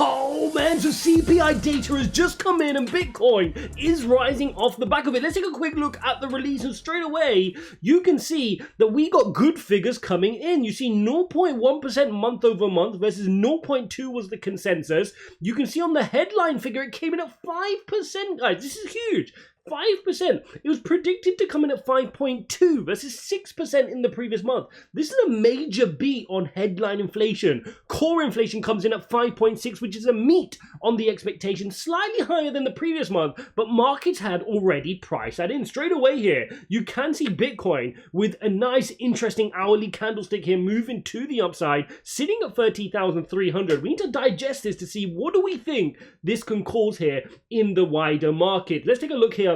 Oh man, so CPI data has just come in and Bitcoin is rising off the back of it. Let's take a quick look at the release, and straight away you can see that we got good figures coming in. You see 0.1% month over month versus 0.2 was the consensus. You can see on the headline figure it came in at 5%, guys. This is huge. 5%. It was predicted to come in at 5.2 versus 6% in the previous month. This is a major beat on headline inflation. Core inflation comes in at 5.6, which is a meet on the expectation, slightly higher than the previous month, but markets had already priced that in. Straight away here, you can see Bitcoin with a nice, interesting hourly candlestick here moving to the upside, sitting at 30,300. We need to digest this to see what do we think this can cause here in the wider market. Let's take a look here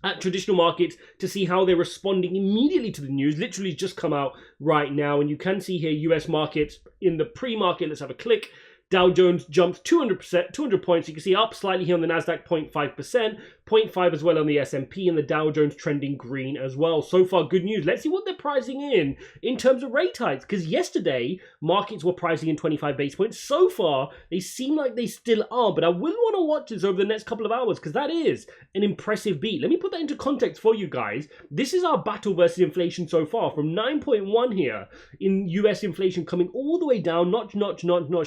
at traditional markets to see how they're responding immediately to the news. Literally just come out right now, and you can see here US markets in the pre-market. Let's have a click. Dow Jones jumps 200%, 200 points. You can see up slightly here on the Nasdaq, 0.5%, 0.5 as well on the S&P, and the Dow Jones trending green as well. So far, good news. Let's see what they're pricing in terms of rate hikes, because yesterday markets were pricing in 25 basis points. So far, they seem like they still are, but I will want to watch this over the next couple of hours because that is an impressive beat. Let me put that into context for you guys. This is our battle versus inflation so far, from 9.1 here in US inflation coming all the way down, notch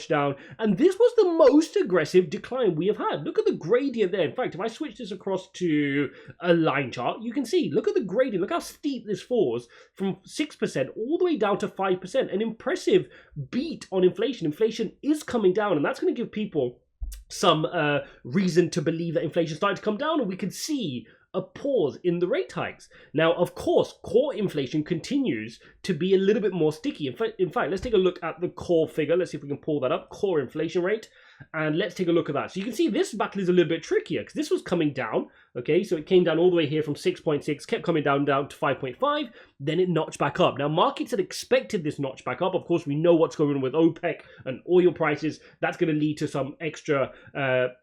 down. And this was the most aggressive decline we have had. Look at the gradient there. In fact, if I switch this across to a line chart, you can see, look at the gradient. Look how steep this falls from 6% all the way down to 5%. An impressive beat on inflation. Inflation is coming down, and that's going to give people some reason to believe that inflation is starting to come down, and we can see a pause in the rate hikes. Now, of course, core inflation continues to be a little bit more sticky. In fact, let's take a look at the core figure. Let's see if we can pull that up, core inflation rate, and let's take a look at that. So you can see this battle is a little bit trickier because this was coming down, okay? So it came down all the way here from 6.6, kept coming down to 5.5, then it notched back up. Now, markets had expected this notch back up. Of course, we know what's going on with OPEC and oil prices. That's going to lead to some extra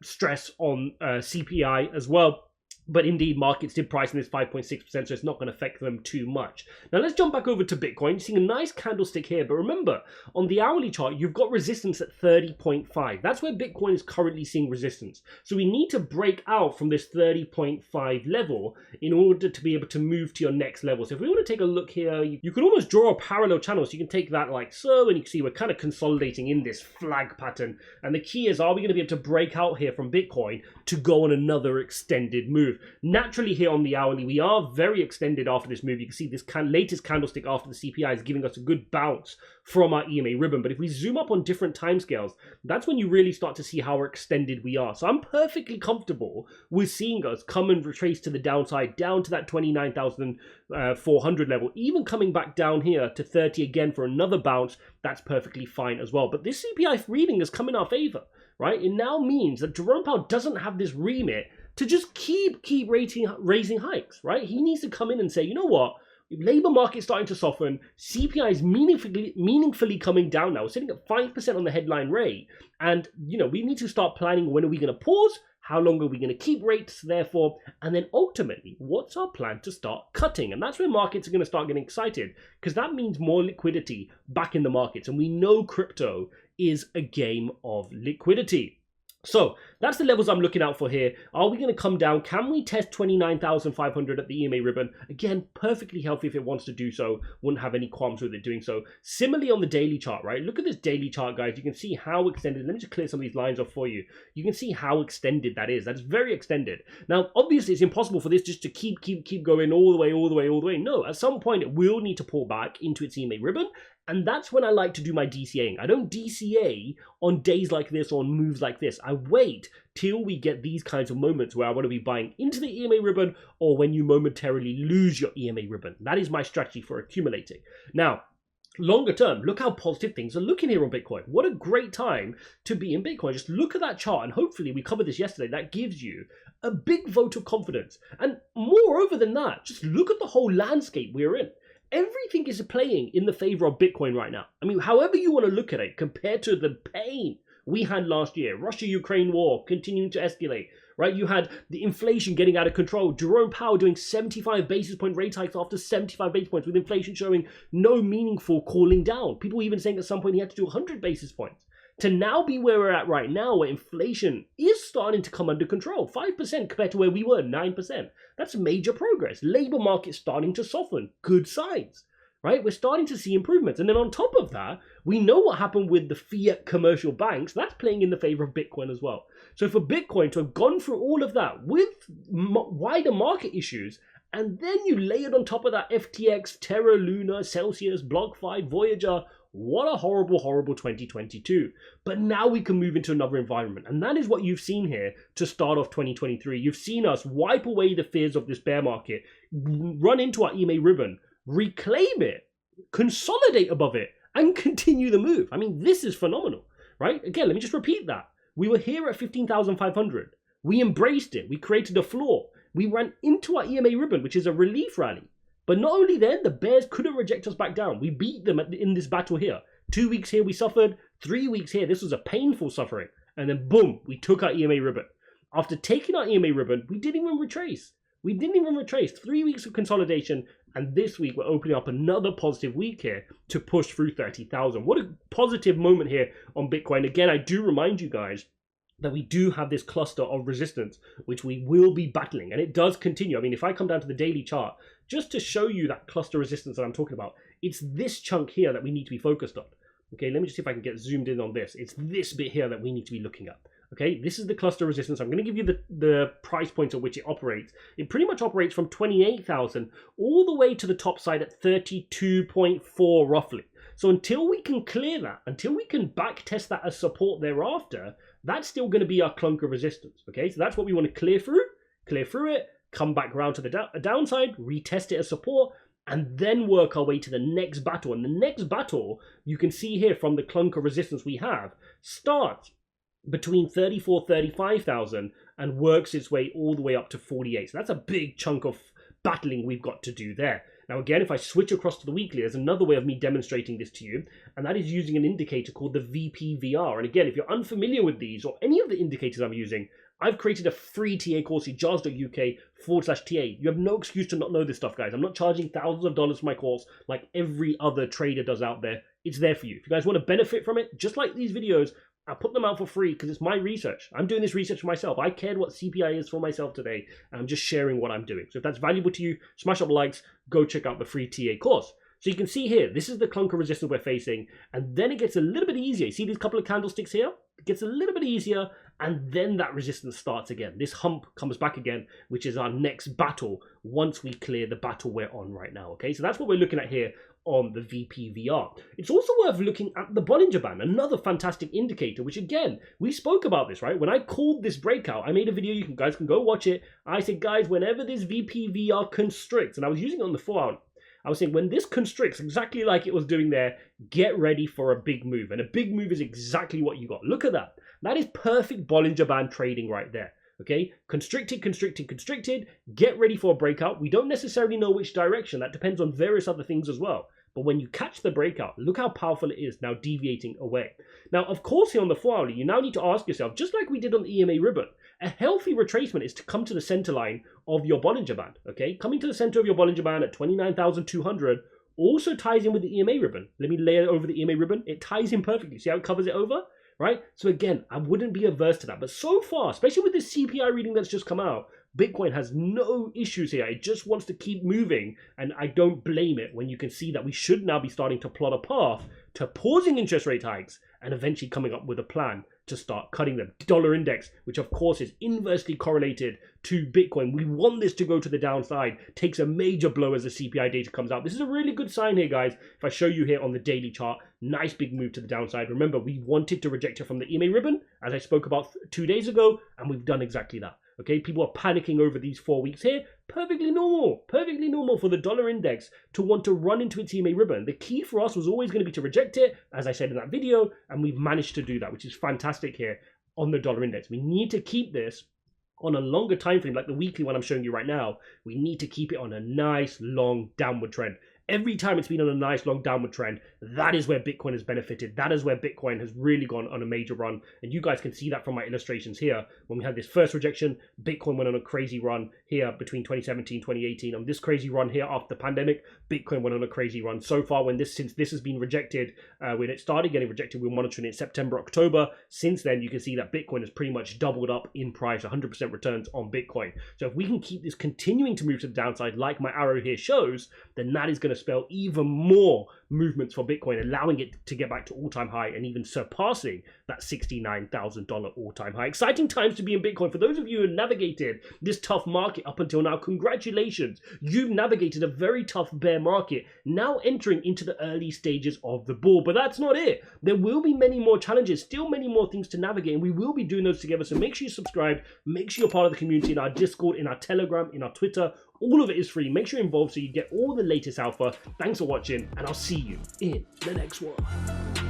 stress on CPI as well. But indeed, markets did price in this 5.6%, so it's not going to affect them too much. Now, let's jump back over to Bitcoin. You're seeing a nice candlestick here. But remember, on the hourly chart, you've got resistance at 30.5. That's where Bitcoin is currently seeing resistance. So we need to break out from this 30.5 level in order to be able to move to your next level. So if we want to take a look here, you can almost draw a parallel channel. So you can take that like so, and you can see we're kind of consolidating in this flag pattern. And the key is, are we going to be able to break out here from Bitcoin to go on another extended move? Naturally, here on the hourly, we are very extended after this move. You can see this latest candlestick after the CPI is giving us a good bounce from our EMA ribbon. But if we zoom up on different timescales, that's when you really start to see how extended we are. So I'm perfectly comfortable with seeing us come and retrace to the downside, down to that 29,400 level, even coming back down here to 30 again for another bounce. That's perfectly fine as well. But this CPI reading has come in our favor, right? It now means that Jerome Powell doesn't have this remit to just keep raising hikes, right? He needs to come in and say, you know what? Labor market's starting to soften. CPI is meaningfully coming down now. We're sitting at 5% on the headline rate. And, we need to start planning, when are we going to pause? How long are we going to keep rates, therefore? And then ultimately, what's our plan to start cutting? And that's where markets are going to start getting excited, because that means more liquidity back in the markets. And we know crypto is a game of liquidity. So that's the levels I'm looking out for here. Are we going to come down? Can we test 29,500 at the EMA ribbon? Again, perfectly healthy if it wants to do so. Wouldn't have any qualms with it doing so. Similarly on the daily chart, right? Look at this daily chart, guys. You can see how extended. Let me just clear some of these lines off for you. You can see how extended that is. That's very extended. Now, obviously, it's impossible for this just to keep going all the way. No, at some point, it will need to pull back into its EMA ribbon. And that's when I like to do my DCAing. I don't DCA on days like this or on moves like this. I wait till we get these kinds of moments where I want to be buying into the EMA ribbon, or when you momentarily lose your EMA ribbon. That is my strategy for accumulating. Now, longer term, look how positive things are looking here on Bitcoin. What a great time to be in Bitcoin. Just look at that chart, and hopefully we covered this yesterday. That gives you a big vote of confidence. And moreover than that, just look at the whole landscape we're in. Everything is playing in the favor of Bitcoin right now. I mean, however you want to look at it, compared to the pain we had last year, Russia-Ukraine war continuing to escalate, right? You had the inflation getting out of control. Jerome Powell doing 75 basis point rate hikes after 75 basis points, with inflation showing no meaningful cooling down. People even saying at some point he had to do 100 basis points. to now be where we're at right now, where inflation is starting to come under control. 5% compared to where we were, 9%. That's major progress. Labor market starting to soften. Good signs, right? We're starting to see improvements. And then on top of that, we know what happened with the fiat commercial banks. That's playing in the favor of Bitcoin as well. So for Bitcoin to have gone through all of that with wider market issues, and then you layered on top of that FTX, Terra, Luna, Celsius, BlockFi, Voyager, what a horrible, horrible 2022. But now we can move into another environment. And that is what you've seen here to start off 2023. You've seen us wipe away the fears of this bear market, run into our EMA ribbon, reclaim it, consolidate above it, and continue the move. I mean, this is phenomenal, right? Again, let me just repeat that. We were here at 15,500. We embraced it. We created a floor. We ran into our EMA ribbon, which is a relief rally. But not only then, the bears couldn't reject us back down. We beat them in this battle here. 2 weeks here we suffered. 3 weeks here, this was a painful suffering. And then boom, we took our EMA ribbon. After taking our EMA ribbon, we didn't even retrace. 3 weeks of consolidation. And this week we're opening up another positive week here to push through 30,000. What a positive moment here on Bitcoin. Again, I do remind you guys that we do have this cluster of resistance, which we will be battling. And it does continue. I mean, if I come down to the daily chart, just to show you that cluster resistance that I'm talking about, it's this chunk here that we need to be focused on. Okay, let me just see if I can get zoomed in on this. It's this bit here that we need to be looking at. Okay, this is the cluster resistance. I'm going to give you the price points at which it operates. It pretty much operates from 28,000 all the way to the top side at 32.4 roughly. So until we can clear that, until we can back test that as support thereafter, that's still going to be our clunk of resistance. Okay, so that's what we want to clear through it, come back around to the downside, retest it as support, and then work our way to the next battle. And the next battle, you can see here from the clunk of resistance we have, starts between 35,000 and works its way all the way up to 48. So that's a big chunk of battling we've got to do there. Now again, if I switch across to the weekly, there's another way of me demonstrating this to you, and that is using an indicator called the VPVR. And again, if you're unfamiliar with these or any of the indicators I'm using, I've created a free TA course, ijaz.uk/TA. You have no excuse to not know this stuff, guys. I'm not charging thousands of dollars for my course like every other trader does out there. It's there for you. If you guys want to benefit from it, just like these videos, I put them out for free because it's my research. I'm doing this research for myself. I cared what CPI is for myself today, and I'm just sharing what I'm doing. So if that's valuable to you, smash up likes, go check out the free TA course. So you can see here, this is the clunk of resistance we're facing, and then it gets a little bit easier. You see these couple of candlesticks here? It gets a little bit easier, and then that resistance starts again. This hump comes back again, which is our next battle once we clear the battle we're on right now, okay? So that's what we're looking at here on the VPVR. It's also worth looking at the Bollinger Band, another fantastic indicator, which again, we spoke about this, right? When I called this breakout, I made a video, you guys can go watch it. I said, guys, whenever this VPVR constricts, and I was using it on the 4 hour, I was saying when this constricts exactly like it was doing there, get ready for a big move. And a big move is exactly what you got. Look at that. That is perfect Bollinger Band trading right there. Okay, constricted, constricted, constricted. Get ready for a breakout. We don't necessarily know which direction. That depends on various other things as well. But when you catch the breakout, look how powerful it is now deviating away. Now, of course, here on the 4 hourly, you now need to ask yourself, just like we did on the EMA ribbon, a healthy retracement is to come to the center line of your Bollinger Band, okay? Coming to the center of your Bollinger Band at 29,200 also ties in with the EMA ribbon. Let me layer over the EMA ribbon. It ties in perfectly. See how it covers it over, right? So again, I wouldn't be averse to that. But so far, especially with this CPI reading that's just come out, Bitcoin has no issues here. It just wants to keep moving, and I don't blame it when you can see that we should now be starting to plot a path to pausing interest rate hikes and eventually coming up with a plan to start cutting them. Dollar index, which of course is inversely correlated to Bitcoin. We want this to go to the downside, takes a major blow as the CPI data comes out. This is a really good sign here, guys. If I show you here on the daily chart, nice big move to the downside. Remember, we wanted to reject it from the EMA ribbon, as I spoke about 2 days ago, and we've done exactly that. Okay, people are panicking over these 4 weeks here. Perfectly normal for the dollar index to want to run into its EMA ribbon. The key for us was always going to be to reject it, as I said in that video, and we've managed to do that, which is fantastic here on the dollar index. We need to keep this on a longer time frame, like the weekly one I'm showing you right now. We need to keep it on a nice long downward trend. Every time it's been on a nice long downward trend, that is where Bitcoin has benefited. That is where Bitcoin has really gone on a major run. And you guys can see that from my illustrations here. When we had this first rejection, Bitcoin went on a crazy run here between 2017, 2018. On this crazy run here after the pandemic, Bitcoin went on a crazy run. So far, since this has been rejected, when it started getting rejected, we were monitoring it in September, October. Since then, you can see that Bitcoin has pretty much doubled up in price, 100% returns on Bitcoin. So if we can keep this continuing to move to the downside, like my arrow here shows, then that is going to spell even more movements for Bitcoin, allowing it to get back to all-time high and even surpassing that $69,000 all-time high. Exciting times to be in Bitcoin. For those of you who navigated this tough market up until now, congratulations. You've navigated a very tough bear market, now entering into the early stages of the bull. But that's not it. There will be many more challenges, still many more things to navigate, and we will be doing those together. So make sure you subscribe, make sure you're part of the community in our Discord, in our Telegram, in our Twitter. All of it is free. Make sure you're involved so you get all the latest alpha. Thanks for watching, and I'll see you in the next one.